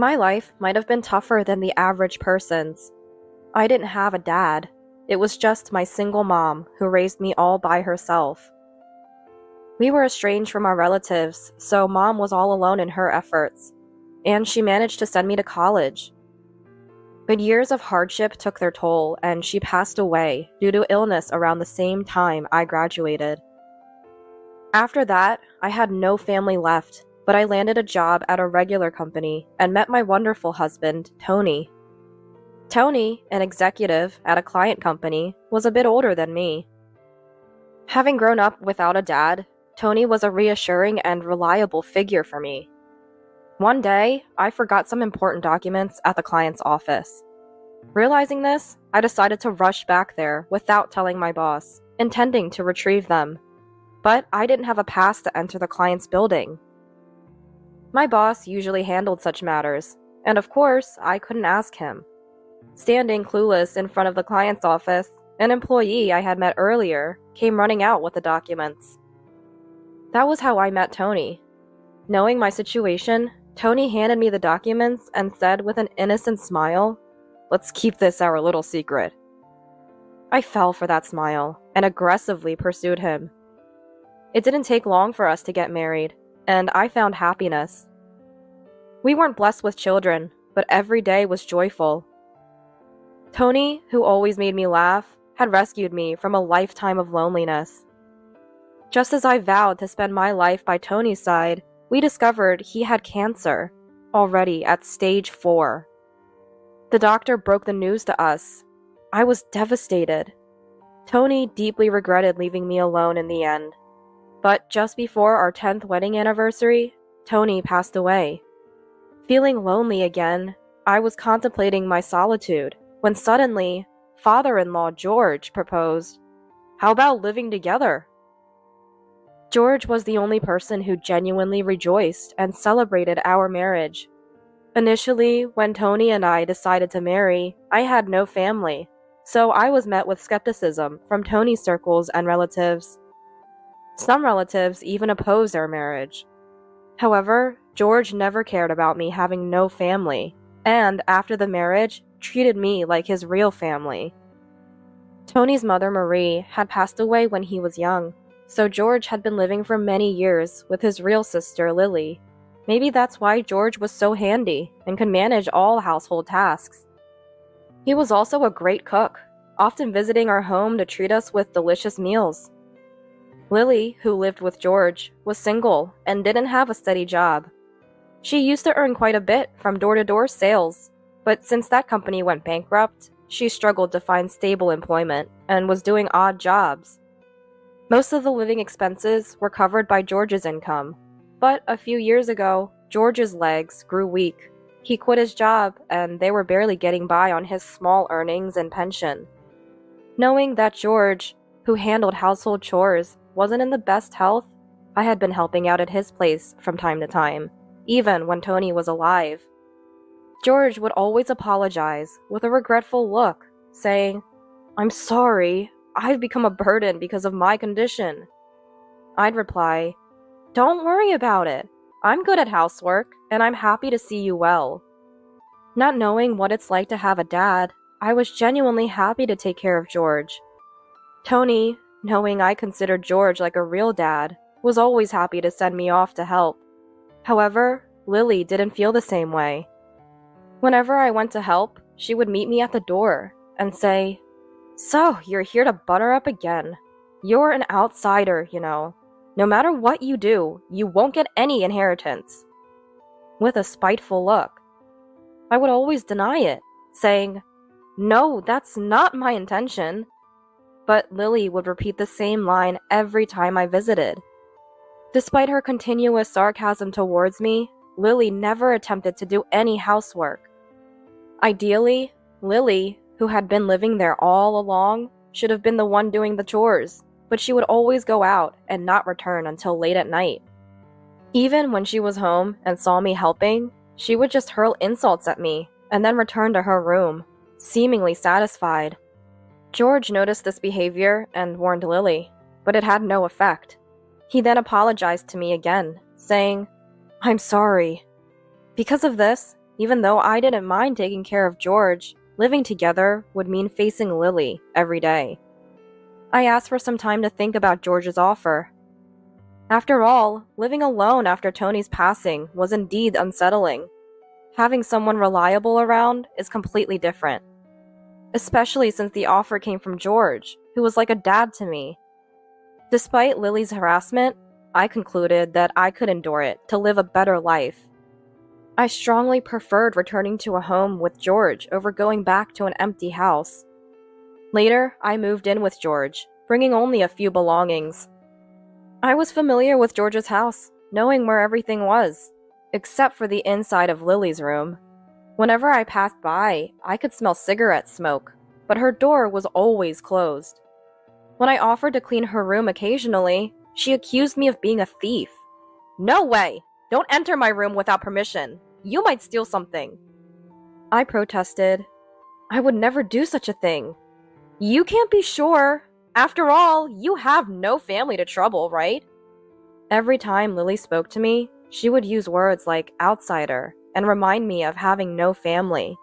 My life might have been tougher than the average person's. I didn't have a dad. It was just my single mom who raised me all by herself. We were estranged from our relatives, so mom was all alone in her efforts, and she managed to send me to college. But years of hardship took their toll, and she passed away due to illness around the same time I graduated. After that, I had no family left, but I landed a job at a regular company and met my wonderful husband, Tony. Tony, an executive at a client company, was a bit older than me. Having grown up without a dad, Tony was a reassuring and reliable figure for me. One day, I forgot some important documents at the client's office. Realizing this, I decided to rush back there without telling my boss, intending to retrieve them. But I didn't have a pass to enter the client's building. My boss usually handled such matters, and of course, I couldn't ask him. Standing clueless in front of the client's office, an employee I had met earlier came running out with the documents. That was how I met Tony. Knowing my situation, Tony handed me the documents and said with an innocent smile, "Let's keep this our little secret." I fell for that smile and aggressively pursued him. It didn't take long for us to get married, and I found happiness. We weren't blessed with children, but every day was joyful. Tony, who always made me laugh, had rescued me from a lifetime of loneliness. Just as I vowed to spend my life by Tony's side, we discovered he had cancer, already at stage 4. The doctor broke the news to us. I was devastated. Tony deeply regretted leaving me alone in the end. But just before our 10th wedding anniversary, Tony passed away. Feeling lonely again, I was contemplating my solitude when suddenly, father-in-law George proposed, "How about living together?" George was the only person who genuinely rejoiced and celebrated our marriage. Initially, when Tony and I decided to marry, I had no family, so I was met with skepticism from Tony's circles and relatives. Some relatives even opposed our marriage. However, George never cared about me having no family, and after the marriage, treated me like his real family. Tony's mother, Marie, had passed away when he was young, so George had been living for many years with his real sister, Lily. Maybe that's why George was so handy and could manage all household tasks. He was also a great cook, often visiting our home to treat us with delicious meals. Lily, who lived with George, was single and didn't have a steady job. She used to earn quite a bit from door-to-door sales, but since that company went bankrupt, she struggled to find stable employment and was doing odd jobs. Most of the living expenses were covered by George's income, but a few years ago, George's legs grew weak. He quit his job, and they were barely getting by on his small earnings and pension. Knowing that George, who handled household chores, wasn't in the best health, I had been helping out at his place from time to time, even when Tony was alive. George would always apologize with a regretful look, saying, "I'm sorry, I've become a burden because of my condition." I'd reply, "Don't worry about it. I'm good at housework, and I'm happy to see you well." Not knowing what it's like to have a dad, I was genuinely happy to take care of George. Tony, knowing I considered George like a real dad, was always happy to send me off to help. However, Lily didn't feel the same way. Whenever I went to help, she would meet me at the door and say, "So, you're here to butter up again. You're an outsider, you know. No matter what you do, you won't get any inheritance." With a spiteful look. I would always deny it, saying, "No, that's not my intention." But Lily would repeat the same line every time I visited. Despite her continuous sarcasm towards me, Lily never attempted to do any housework. Ideally, Lily, who had been living there all along, should have been the one doing the chores, but she would always go out and not return until late at night. Even when she was home and saw me helping, she would just hurl insults at me and then return to her room, seemingly satisfied. George noticed this behavior and warned Lily, but it had no effect. He then apologized to me again, saying, "I'm sorry." Because of this, even though I didn't mind taking care of George, living together would mean facing Lily every day. I asked for some time to think about George's offer. After all, living alone after Tony's passing was indeed unsettling. Having someone reliable around is completely different, especially since the offer came from George, who was like a dad to me. Despite Lily's harassment, I concluded that I could endure it to live a better life. I strongly preferred returning to a home with George over going back to an empty house. Later, I moved in with George, bringing only a few belongings. I was familiar with George's house, knowing where everything was, except for the inside of Lily's room. Whenever I passed by, I could smell cigarette smoke, but her door was always closed. When I offered to clean her room occasionally, she accused me of being a thief. "No way! Don't enter my room without permission. You might steal something." I protested. "I would never do such a thing." "You can't be sure. After all, you have no family to trouble, right?" Every time Lily spoke to me, she would use words like outsider and remind me of having no family.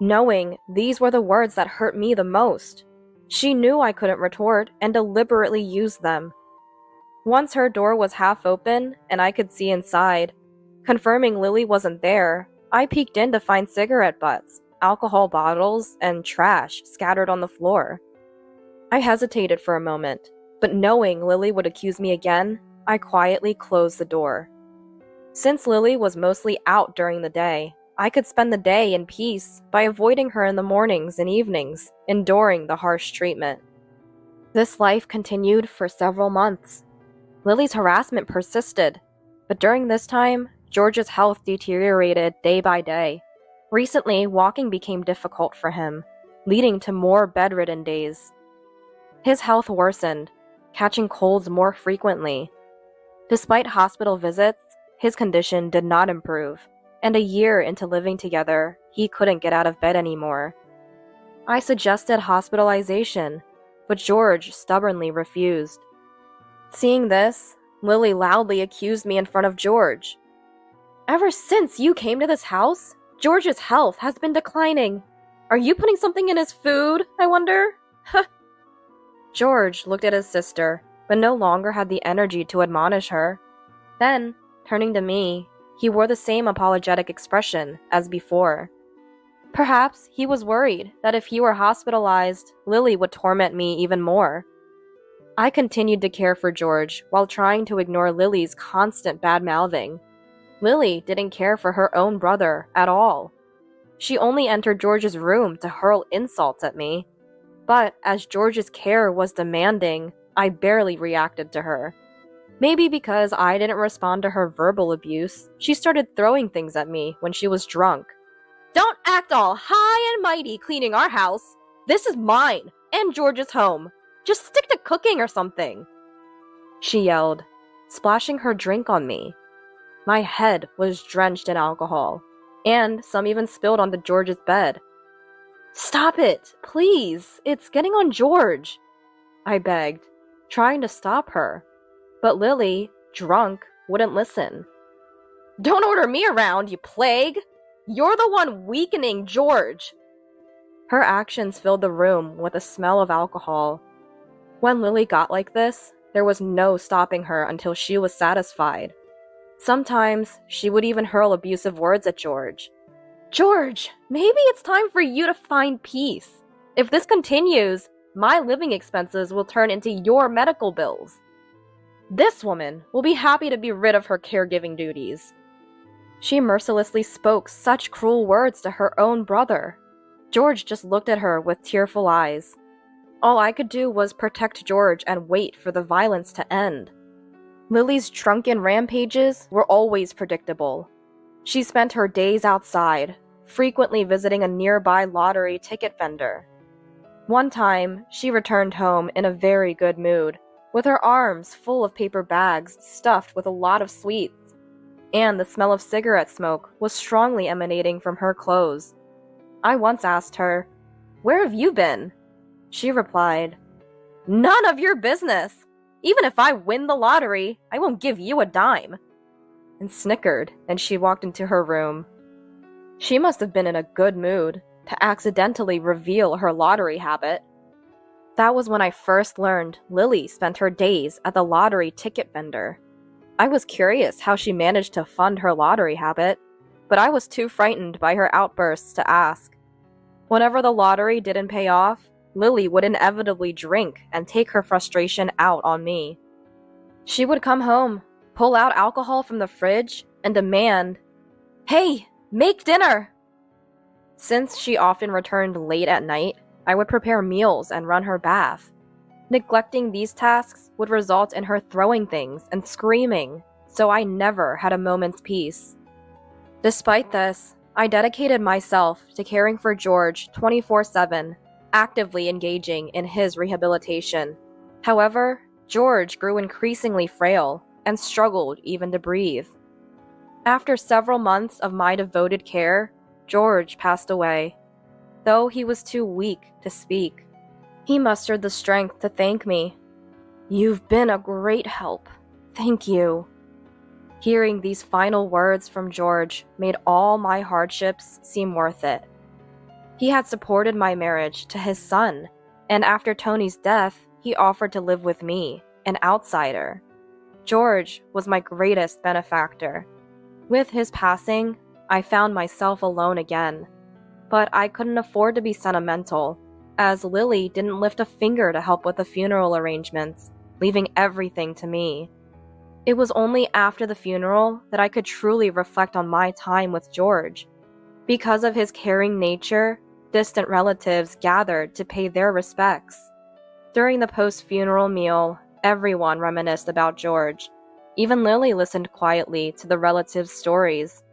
Knowing these were the words that hurt me the most, she knew I couldn't retort and deliberately used them. Once her door was half open and I could see inside, confirming Lily wasn't there, I peeked in to find cigarette butts, alcohol bottles, and trash scattered on the floor. I hesitated for a moment, but knowing Lily would accuse me again, I quietly closed the door. Since Lily was mostly out during the day, I could spend the day in peace by avoiding her in the mornings and evenings, enduring the harsh treatment. This life continued for several months. Lily's harassment persisted, but during this time, George's health deteriorated day by day. Recently, walking became difficult for him, leading to more bedridden days. His health worsened, catching colds more frequently. Despite hospital visits, his condition did not improve, and a year into living together, he couldn't get out of bed anymore. I suggested hospitalization, but George stubbornly refused. Seeing this, Lily loudly accused me in front of George. "Ever since you came to this house, George's health has been declining. Are you putting something in his food, I wonder?" George looked at his sister, but no longer had the energy to admonish her. Then, turning to me, he wore the same apologetic expression as before. Perhaps he was worried that if he were hospitalized, Lily would torment me even more. I continued to care for George while trying to ignore Lily's constant bad-mouthing. Lily didn't care for her own brother at all. She only entered George's room to hurl insults at me. But as George's care was demanding, I barely reacted to her. Maybe because I didn't respond to her verbal abuse, she started throwing things at me when she was drunk. "Don't act all high and mighty cleaning our house. This is mine, and George's home. Just stick to cooking or something," she yelled, splashing her drink on me. My head was drenched in alcohol, and some even spilled onto George's bed. "Stop it, please. It's getting on George," I begged, trying to stop her. But Lily, drunk, wouldn't listen. "Don't order me around, you plague! You're the one weakening George!" Her actions filled the room with a smell of alcohol. When Lily got like this, there was no stopping her until she was satisfied. Sometimes, she would even hurl abusive words at George. "George, maybe it's time for you to find peace. If this continues, my living expenses will turn into your medical bills. This woman will be happy to be rid of her caregiving duties." She mercilessly spoke such cruel words to her own brother. George just looked at her with tearful eyes. All I could do was protect George and wait for the violence to end. Lily's drunken rampages were always predictable. She spent her days outside, frequently visiting a nearby lottery ticket vendor. One time, she returned home in a very good mood, with her arms full of paper bags stuffed with a lot of sweets, and the smell of cigarette smoke was strongly emanating from her clothes. I once asked her, "Where have you been?" She replied, "None of your business! Even if I win the lottery, I won't give you a dime," and snickered, and she walked into her room. She must have been in a good mood to accidentally reveal her lottery habit. That was when I first learned Lily spent her days at the lottery ticket vendor. I was curious how she managed to fund her lottery habit, but I was too frightened by her outbursts to ask. Whenever the lottery didn't pay off, Lily would inevitably drink and take her frustration out on me. She would come home, pull out alcohol from the fridge, and demand, "Hey, make dinner!" Since she often returned late at night, I would prepare meals and run her bath. Neglecting these tasks would result in her throwing things and screaming, so I never had a moment's peace. Despite this, I dedicated myself to caring for George 24/7, actively engaging in his rehabilitation. However, George grew increasingly frail and struggled even to breathe. After several months of my devoted care, George passed away. Though he was too weak to speak, he mustered the strength to thank me. "You've been a great help. Thank you." Hearing these final words from George made all my hardships seem worth it. He had supported my marriage to his son, and after Tony's death, he offered to live with me, an outsider. George was my greatest benefactor. With his passing, I found myself alone again. But I couldn't afford to be sentimental, as Lily didn't lift a finger to help with the funeral arrangements, leaving everything to me. It was only after the funeral that I could truly reflect on my time with George. Because of his caring nature, distant relatives gathered to pay their respects. During the post-funeral meal, everyone reminisced about George. Even Lily listened quietly to the relatives' stories.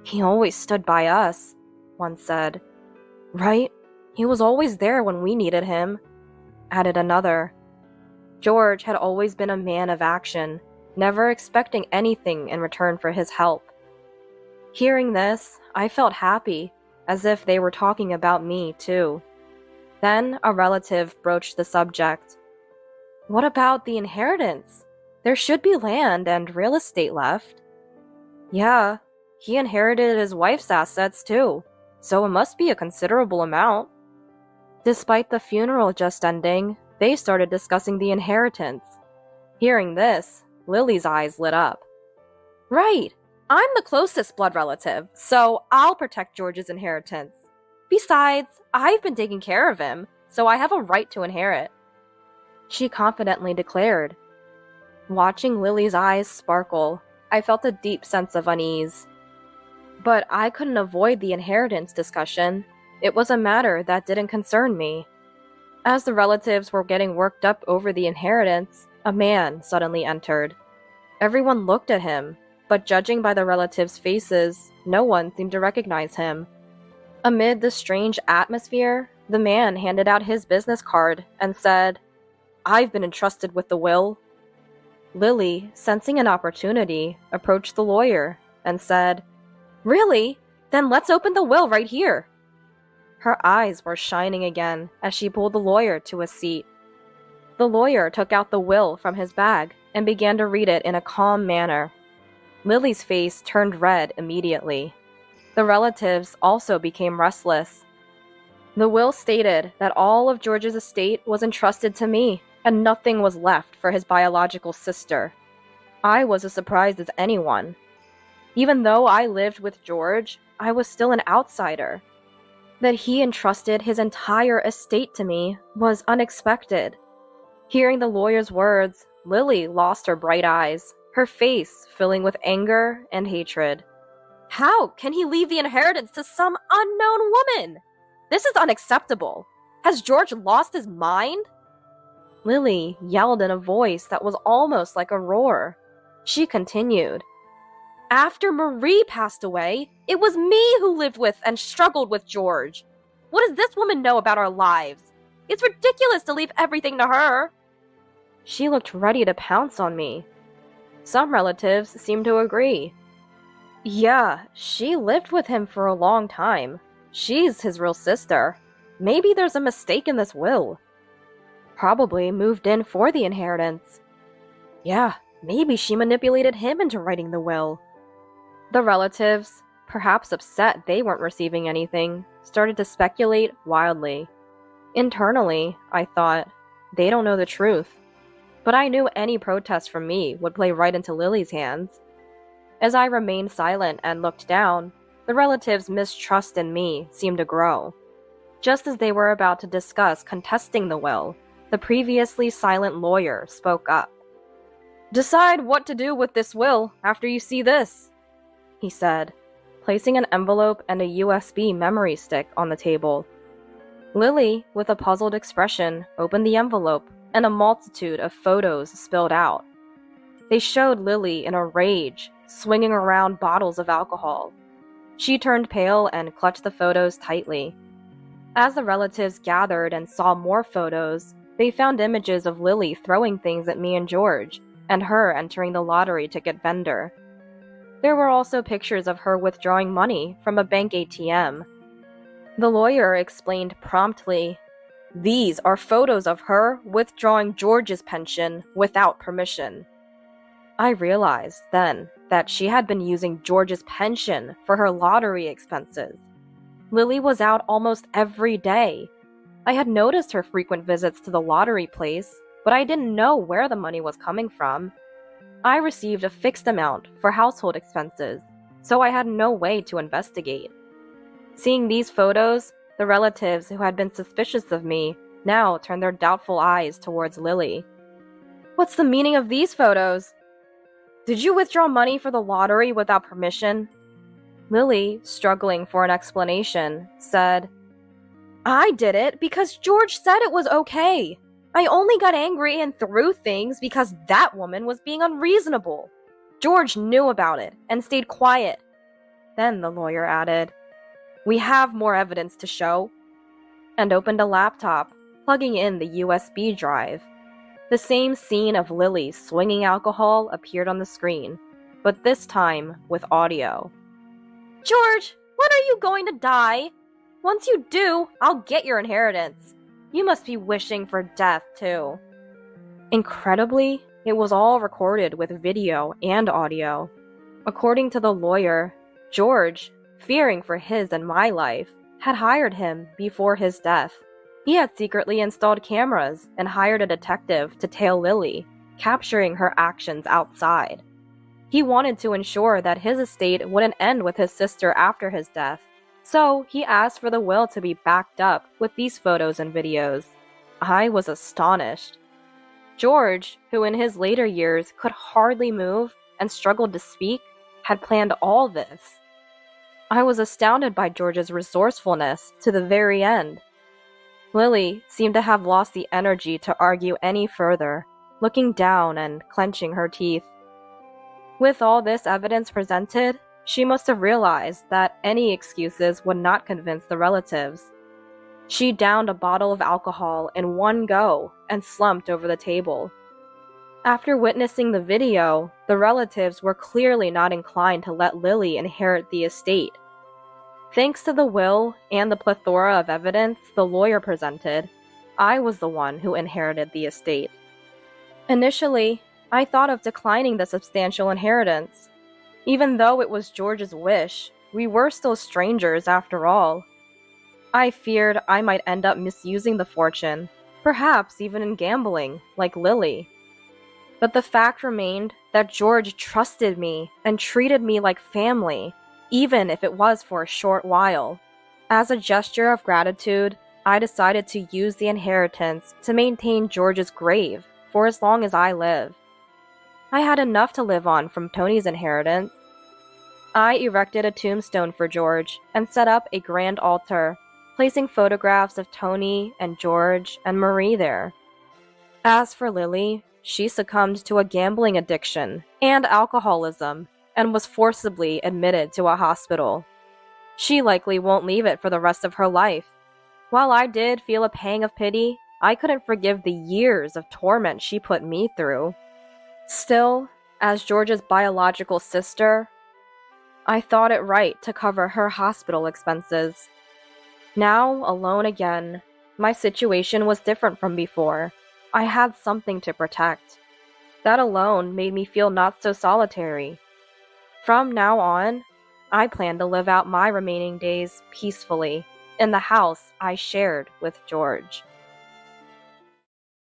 "He always stood by us," one said. "Right? He was always there when we needed him," added another. George had always been a man of action, never expecting anything in return for his help. Hearing this, I felt happy, as if they were talking about me too. Then a relative broached the subject. "What about the inheritance? There should be land and real estate left." "Yeah, he inherited his wife's assets too, so it must be a considerable amount." Despite the funeral just ending, they started discussing the inheritance. Hearing this, Lily's eyes lit up. "Right! I'm the closest blood relative, so I'll protect George's inheritance. Besides, I've been taking care of him, so I have a right to inherit," she confidently declared. Watching Lily's eyes sparkle, I felt a deep sense of unease. But I couldn't avoid the inheritance discussion. It was a matter that didn't concern me. As the relatives were getting worked up over the inheritance, a man suddenly entered. Everyone looked at him, but judging by the relatives' faces, no one seemed to recognize him. Amid the strange atmosphere, the man handed out his business card and said, "I've been entrusted with the will." Lily, sensing an opportunity, approached the lawyer and said, "Really? Then let's open the will right here." Her eyes were shining again as she pulled the lawyer to a seat. The lawyer took out the will from his bag and began to read it in a calm manner. Lily's face turned red immediately. The relatives also became restless. The will stated that all of George's estate was entrusted to me, and nothing was left for his biological sister. I was as surprised as anyone. Even though I lived with George, I was still an outsider. That he entrusted his entire estate to me was unexpected. Hearing the lawyer's words, Lily lost her bright eyes, her face filling with anger and hatred. "How can he leave the inheritance to some unknown woman? This is unacceptable. Has George lost his mind?" Lily yelled in a voice that was almost like a roar. She continued, "After Marie passed away, it was me who lived with and struggled with George. What does this woman know about our lives? It's ridiculous to leave everything to her." She looked ready to pounce on me. Some relatives seemed to agree. "Yeah, she lived with him for a long time. She's his real sister. Maybe there's a mistake in this will. Probably moved in for the inheritance. Yeah, maybe she manipulated him into writing the will." The relatives, perhaps upset they weren't receiving anything, started to speculate wildly. Internally, I thought, they don't know the truth. But I knew any protest from me would play right into Lily's hands. As I remained silent and looked down, the relatives' mistrust in me seemed to grow. Just as they were about to discuss contesting the will, the previously silent lawyer spoke up. "Decide what to do with this will after you see this," he said, placing an envelope and a USB memory stick on the table. Lily, with a puzzled expression, opened the envelope, and a multitude of photos spilled out. They showed Lily in a rage, swinging around bottles of alcohol. She turned pale and clutched the photos tightly. As the relatives gathered and saw more photos, they found images of Lily throwing things at me and George, and her entering the lottery ticket vendor. There were also pictures of her withdrawing money from a bank ATM. The lawyer explained promptly, "These are photos of her withdrawing George's pension without permission." I realized then that she had been using George's pension for her lottery expenses. Lily was out almost every day. I had noticed her frequent visits to the lottery place, but I didn't know where the money was coming from. I received a fixed amount for household expenses, so I had no way to investigate. Seeing these photos, the relatives who had been suspicious of me now turned their doubtful eyes towards Lily. "What's the meaning of these photos? Did you withdraw money for the lottery without permission?" Lily, struggling for an explanation, said, "I did it because George said it was okay. I only got angry and threw things because that woman was being unreasonable. George knew about it and stayed quiet." Then the lawyer added, "We have more evidence to show," and opened a laptop, plugging in the USB drive. The same scene of Lily swinging alcohol appeared on the screen, but this time with audio. "George, when are you going to die? Once you do, I'll get your inheritance. You must be wishing for death, too." Incredibly, it was all recorded with video and audio. According to the lawyer, George, fearing for his and my life, had hired him before his death. He had secretly installed cameras and hired a detective to tail Lily, capturing her actions outside. He wanted to ensure that his estate wouldn't end with his sister after his death, so he asked for the will to be backed up with these photos and videos. I was astonished. George, who in his later years could hardly move and struggled to speak, had planned all this. I was astounded by George's resourcefulness to the very end. Lily seemed to have lost the energy to argue any further, looking down and clenching her teeth. With all this evidence presented, she must have realized that any excuses would not convince the relatives. She downed a bottle of alcohol in one go and slumped over the table. After witnessing the video, the relatives were clearly not inclined to let Lily inherit the estate. Thanks to the will and the plethora of evidence the lawyer presented, I was the one who inherited the estate. Initially, I thought of declining the substantial inheritance. Even though it was George's wish, we were still strangers after all. I feared I might end up misusing the fortune, perhaps even in gambling, like Lily. But the fact remained that George trusted me and treated me like family, even if it was for a short while. As a gesture of gratitude, I decided to use the inheritance to maintain George's grave for as long as I live. I had enough to live on from Tony's inheritance. I erected a tombstone for George and set up a grand altar, placing photographs of Tony and George and Marie there. As for Lily, she succumbed to a gambling addiction and alcoholism and was forcibly admitted to a hospital. She likely won't leave it for the rest of her life. While I did feel a pang of pity, I couldn't forgive the years of torment she put me through. Still, as George's biological sister, I thought it right to cover her hospital expenses. Now, alone again, my situation was different from before. I had something to protect. That alone made me feel not so solitary. From now on, I planned to live out my remaining days peacefully in the house I shared with George.